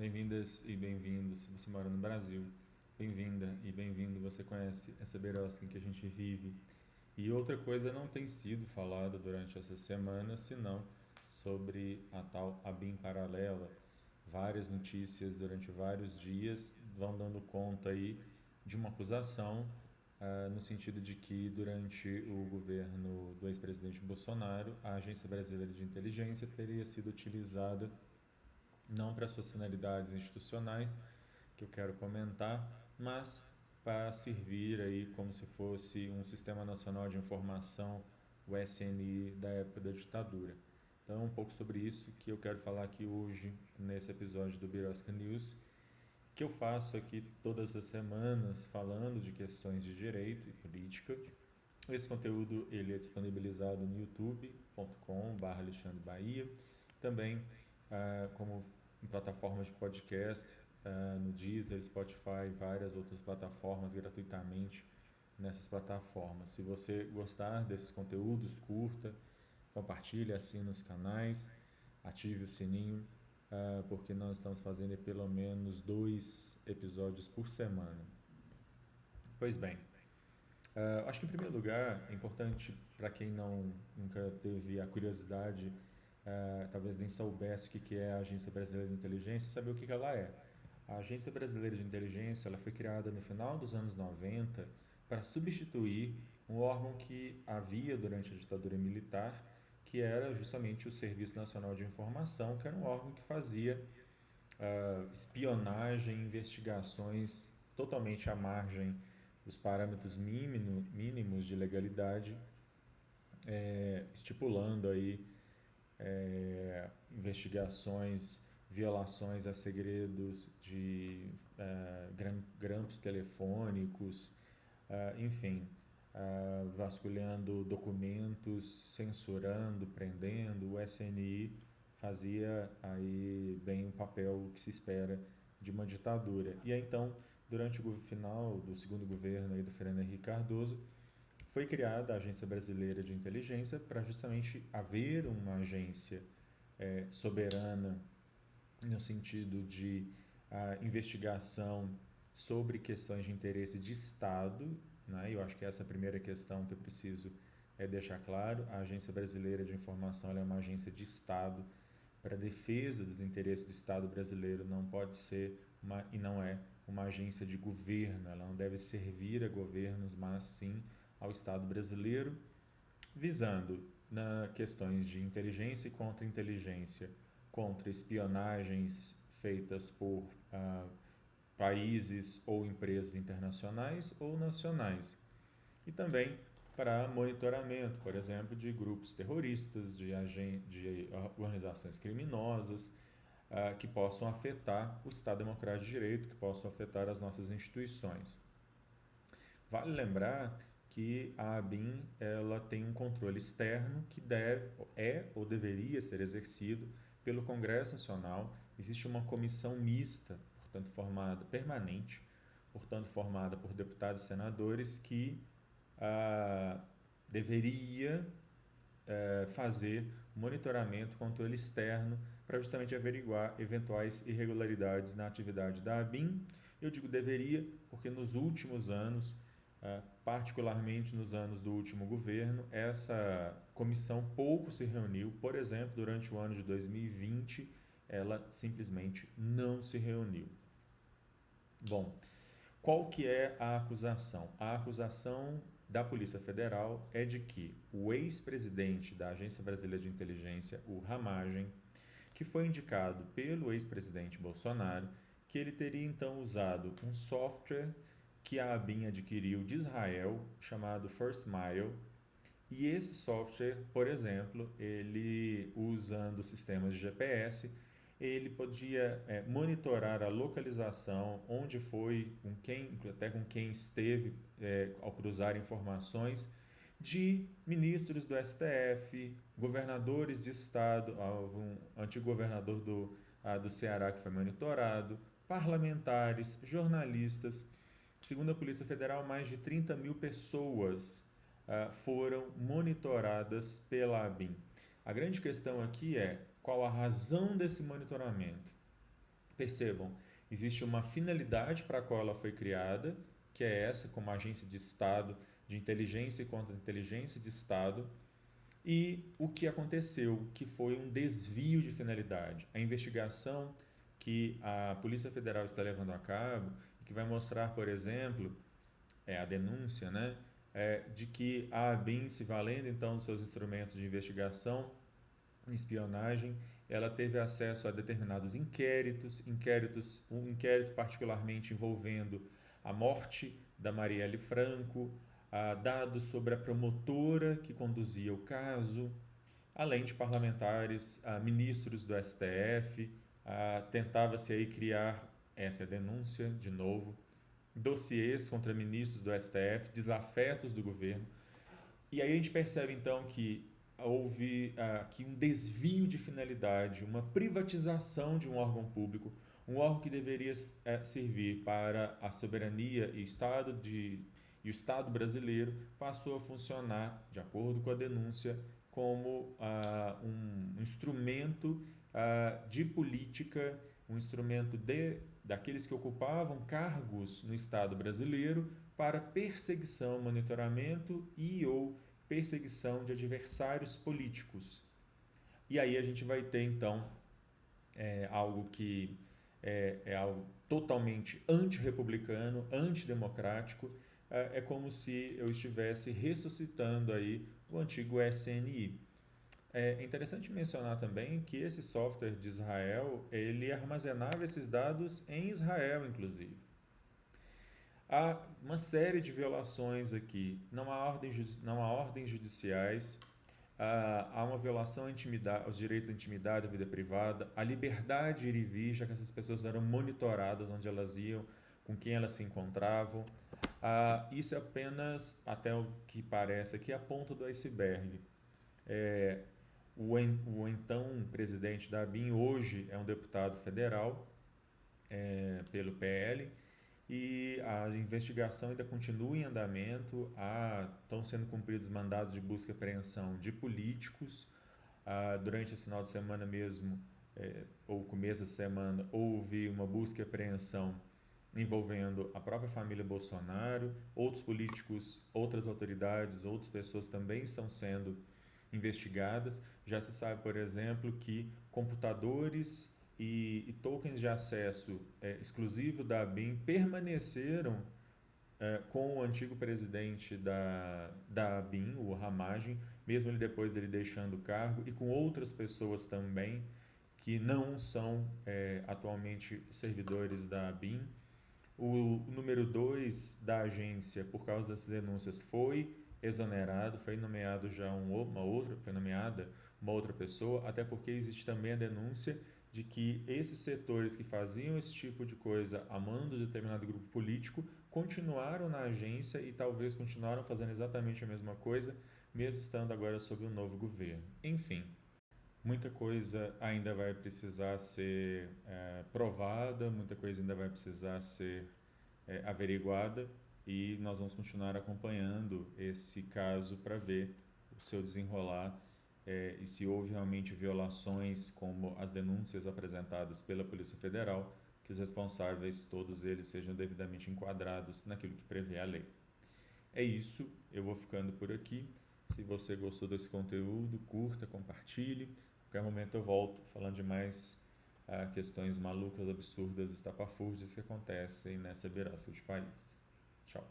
Bem-vindas e bem-vindos. Se você mora no Brasil, bem-vinda e bem-vindo. Você conhece essa Berosca em que a gente vive. E outra coisa não tem sido falada durante essa semana, senão sobre a tal ABIN paralela. Várias notícias durante vários dias vão dando conta aí de uma acusação, no sentido de que durante o governo do ex-presidente Bolsonaro, a Agência Brasileira de Inteligência teria sido utilizada não para suas finalidades institucionais, que eu quero comentar, mas para servir aí como se fosse um Sistema Nacional de Informação, o SNI da época da ditadura. Então é um pouco sobre isso que eu quero falar aqui hoje nesse episódio do Birosca News, que eu faço aqui todas as semanas falando de questões de direito e política. Esse conteúdo ele é disponibilizado no youtube.com/, Alexandre Bahia, também como em plataformas de podcast, no Deezer, Spotify, várias outras plataformas gratuitamente nessas plataformas. Se você gostar desses conteúdos, curta, compartilhe, assine os canais, ative o sininho, porque nós estamos fazendo pelo menos 2 episódios por semana. Pois bem, acho que em primeiro lugar é importante para quem nunca teve a curiosidade, talvez nem soubesse o que é a Agência Brasileira de Inteligência, saber o que ela é. A Agência Brasileira de Inteligência ela foi criada no final dos anos 90 para substituir um órgão que havia durante a ditadura militar, que era justamente o Serviço Nacional de Informação, que era um órgão que fazia espionagem, investigações totalmente à margem dos parâmetros mínimos de legalidade, estipulando aí investigações, violações a segredos de grampos telefônicos, enfim, vasculhando documentos, censurando, prendendo. O SNI fazia aí bem o papel que se espera de uma ditadura. E aí, então, durante o final do segundo governo aí do Fernando Henrique Cardoso, foi criada a Agência Brasileira de Inteligência para justamente haver uma agência soberana no sentido de investigação sobre questões de interesse de Estado, né? Eu acho que essa é a primeira questão que eu preciso deixar claro. A Agência Brasileira de Informação ela é uma agência de Estado para a defesa dos interesses do Estado brasileiro, não pode ser e não é uma agência de governo, ela não deve servir a governos, mas sim ao Estado brasileiro, visando questões de inteligência e contra-inteligência, contra espionagens feitas por países ou empresas internacionais ou nacionais. E também para monitoramento, por exemplo, de grupos terroristas, de organizações criminosas, que possam afetar o Estado Democrático de Direito, que possam afetar as nossas instituições. Vale lembrar que a ABIN ela tem um controle externo que ou deveria ser exercido pelo Congresso Nacional. Existe uma comissão mista, portanto formada permanente, portanto formada por deputados e senadores que deveria fazer monitoramento, controle externo para justamente averiguar eventuais irregularidades na atividade da ABIN. Eu digo deveria porque nos últimos anos, particularmente nos anos do último governo, essa comissão pouco se reuniu. Por exemplo, durante o ano de 2020, ela simplesmente não se reuniu. Bom, qual que é a acusação? A acusação da Polícia Federal é de que o ex-presidente da Agência Brasileira de Inteligência, o Ramagem, que foi indicado pelo ex-presidente Bolsonaro, que ele teria então usado um software que a ABIN adquiriu de Israel, chamado First Mile, e esse software, por exemplo, ele usando sistemas de GPS, ele podia monitorar a localização, onde foi, com quem, até com quem esteve ao cruzar informações de ministros do STF, governadores de estado, um antigo governador do Ceará que foi monitorado, parlamentares, jornalistas. Segundo a Polícia Federal, mais de 30 mil pessoas foram monitoradas pela ABIN. A grande questão aqui é qual a razão desse monitoramento. Percebam, existe uma finalidade para a qual ela foi criada, que é essa, como agência de Estado, de inteligência e contra-inteligência de Estado, e o que aconteceu, que foi um desvio de finalidade. A investigação que a Polícia Federal está levando a cabo, que vai mostrar, por exemplo, a denúncia, né, de que a ABIN, se valendo então dos seus instrumentos de investigação, espionagem, ela teve acesso a determinados inquéritos, um inquérito particularmente envolvendo a morte da Marielle Franco, dados sobre a promotora que conduzia o caso, além de parlamentares, ministros do STF, tentava-se aí criar essa denúncia de novo, dossiês contra ministros do STF, desafetos do governo. E aí a gente percebe então que houve aqui um desvio de finalidade, uma privatização de um órgão público, um órgão que deveria servir para a soberania e o Estado brasileiro passou a funcionar, de acordo com a denúncia, como um instrumento de política, um instrumento daqueles que ocupavam cargos no Estado brasileiro para perseguição, monitoramento e ou perseguição de adversários políticos. E aí a gente vai ter então algo que é algo totalmente antirrepublicano, antidemocrático. É como se eu estivesse ressuscitando aí o antigo SNI. É interessante mencionar também que esse software de Israel, ele armazenava esses dados em Israel, inclusive. Há uma série de violações aqui, não há ordens judiciais, há uma violação aos direitos à intimidade, à vida privada, à liberdade de ir e vir, já que essas pessoas eram monitoradas onde elas iam, com quem elas se encontravam. Isso é apenas, até o que parece aqui, a ponta do iceberg. O então presidente da ABIN hoje é um deputado federal pelo PL, e a investigação ainda continua em andamento, estão sendo cumpridos mandados de busca e apreensão de políticos. Durante esse final de semana mesmo, ou começo da semana, houve uma busca e apreensão envolvendo a própria família Bolsonaro, outros políticos, outras autoridades, outras pessoas também estão sendo investigadas. Já se sabe, por exemplo, que computadores e tokens de acesso exclusivo da ABIN permaneceram com o antigo presidente da ABIN, o Ramagem, mesmo ele depois dele deixando o cargo, e com outras pessoas também que não são atualmente servidores da ABIN. O número 2 da agência, por causa dessas denúncias, foi exonerado, foi nomeado já foi nomeada uma outra pessoa, até porque existe também a denúncia de que esses setores que faziam esse tipo de coisa a mando de determinado grupo político continuaram na agência e talvez continuaram fazendo exatamente a mesma coisa, mesmo estando agora sob um novo governo. Enfim, muita coisa ainda vai precisar ser provada, muita coisa ainda vai precisar ser averiguada, e nós vamos continuar acompanhando esse caso para ver o seu desenrolar e se houve realmente violações, como as denúncias apresentadas pela Polícia Federal, que os responsáveis, todos eles, sejam devidamente enquadrados naquilo que prevê a lei. É isso, eu vou ficando por aqui. Se você gostou desse conteúdo, curta, compartilhe. A qualquer momento eu volto falando de mais questões malucas, absurdas, estapafúrdias que acontecem nessa beirasca de país. Tchau.